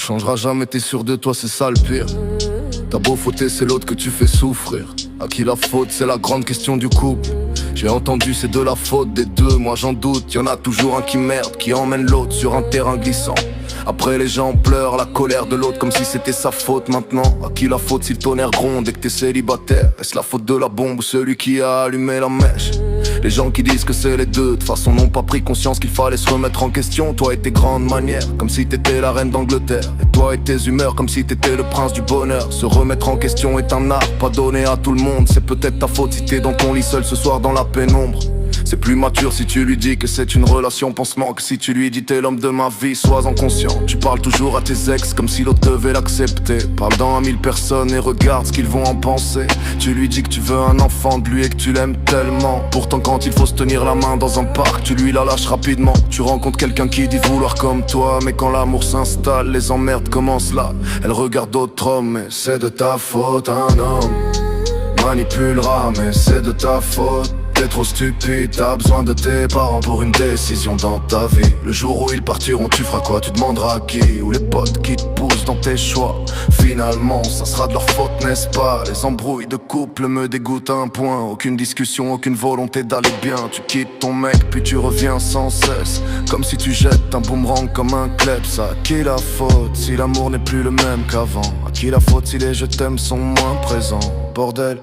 changeras jamais, t'es sûr de toi, c'est ça le pire. T'as beau fauter, c'est l'autre que tu fais souffrir. À qui la faute, c'est la grande question du couple. J'ai entendu c'est de la faute des deux, moi j'en doute. Y'en a toujours un qui merde, qui emmène l'autre sur un terrain glissant. Après les gens pleurent la colère de l'autre comme si c'était sa faute maintenant. À qui la faute si le tonnerre gronde et que t'es célibataire? Est-ce la faute de la bombe ou celui qui a allumé la mèche? Les gens qui disent que c'est les deux, de toute façon n'ont pas pris conscience qu'il fallait se remettre en question. Toi et tes grandes manières, comme si t'étais la reine d'Angleterre. Et toi et tes humeurs, comme si t'étais le prince du bonheur. Se remettre en question est un art, pas donné à tout le monde. C'est peut-être ta faute si t'es dans ton lit seul ce soir dans la pénombre. C'est plus mature si tu lui dis que c'est une relation pansement que si tu lui dis t'es l'homme de ma vie, sois-en conscient. Tu parles toujours à tes ex comme si l'autre devait l'accepter. Parle dans 1000 personnes et regarde ce qu'ils vont en penser. Tu lui dis que tu veux un enfant de lui et que tu l'aimes tellement. Pourtant quand il faut se tenir la main dans un parc, tu lui la lâches rapidement. Tu rencontres quelqu'un qui dit vouloir comme toi, mais quand l'amour s'installe, les emmerdes commencent là. Elle regarde d'autres hommes, mais c'est de ta faute. Un homme manipulera, mais c'est de ta faute. T'es trop stupide, t'as besoin de tes parents pour une décision dans ta vie. Le jour où ils partiront, tu feras quoi? Tu demanderas à qui? Ou les potes qui te poussent dans tes choix. Finalement, ça sera de leur faute, n'est-ce pas? Les embrouilles de couple me dégoûtent à un point. Aucune discussion, aucune volonté d'aller bien. Tu quittes ton mec, puis tu reviens sans cesse. Comme si tu jettes un boomerang comme un kleps. À qui la faute si l'amour n'est plus le même qu'avant? À qui la faute si les je t'aime sont moins présents? Bordel,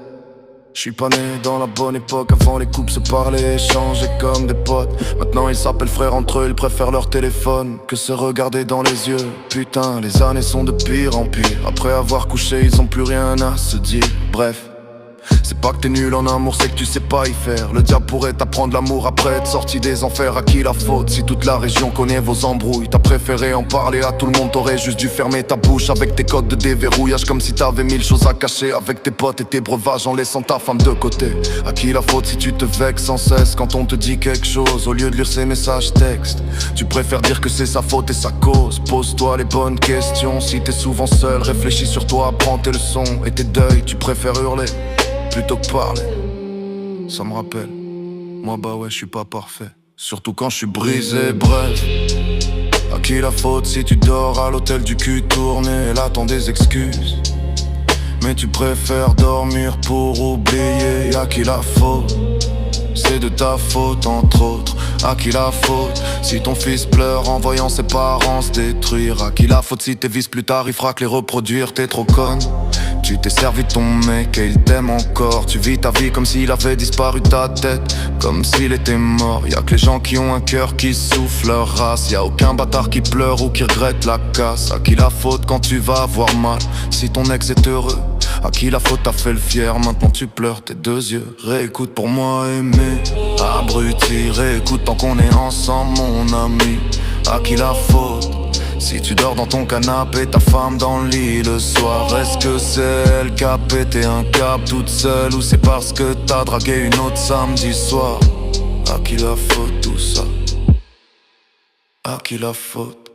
je suis pas né dans la bonne époque. Avant les couples se parlaient, échangeaient comme des potes. Maintenant ils s'appellent frères entre eux, ils préfèrent leur téléphone que se regarder dans les yeux. Putain, les années sont de pire en pire. Après avoir couché, ils ont plus rien à se dire. Bref, c'est pas que t'es nul en amour, c'est que tu sais pas y faire. Le diable pourrait t'apprendre l'amour après être sorti des enfers. À qui la faute si toute la région connaît vos embrouilles? T'as préféré en parler à tout le monde, t'aurais juste dû fermer ta bouche avec tes codes de déverrouillage. Comme si t'avais 1000 choses à cacher avec tes potes et tes breuvages en laissant ta femme de côté. À qui la faute si tu te vexes sans cesse quand on te dit quelque chose? Au lieu de lire ses messages textes, tu préfères dire que c'est sa faute et sa cause. Pose-toi les bonnes questions, si t'es souvent seul, réfléchis sur toi, prends tes leçons et tes deuils. Tu préfères hurler plutôt que parler. Ça me rappelle, moi bah ouais je suis pas parfait, surtout quand je suis brisé. Bref, à qui la faute si tu dors à l'hôtel du cul tourné? Elle attend des excuses, mais tu préfères dormir pour oublier. À qui la faute? C'est de ta faute entre autres. À qui la faute si ton fils pleure en voyant ses parents se détruire? À qui la faute si tes vices plus tard il fera que les reproduire? T'es trop conne, tu t'es servi de ton mec et il t'aime encore. Tu vis ta vie comme s'il avait disparu ta tête, comme s'il était mort. Y'a que les gens qui ont un cœur qui souffle leur race. Y'a aucun bâtard qui pleure ou qui regrette la casse. À qui la faute quand tu vas avoir mal si ton ex est heureux? À qui la faute t'as fait le fier, maintenant tu pleures tes deux yeux. Réécoute pour moi aimé, abruti, réécoute tant qu'on est ensemble mon ami. À qui la faute si tu dors dans ton canapé, ta femme dans le lit le soir? Est-ce que c'est elle qui a pété un câble toute seule, ou c'est parce que t'as dragué une autre samedi soir? À qui la faute tout ça? À qui la faute?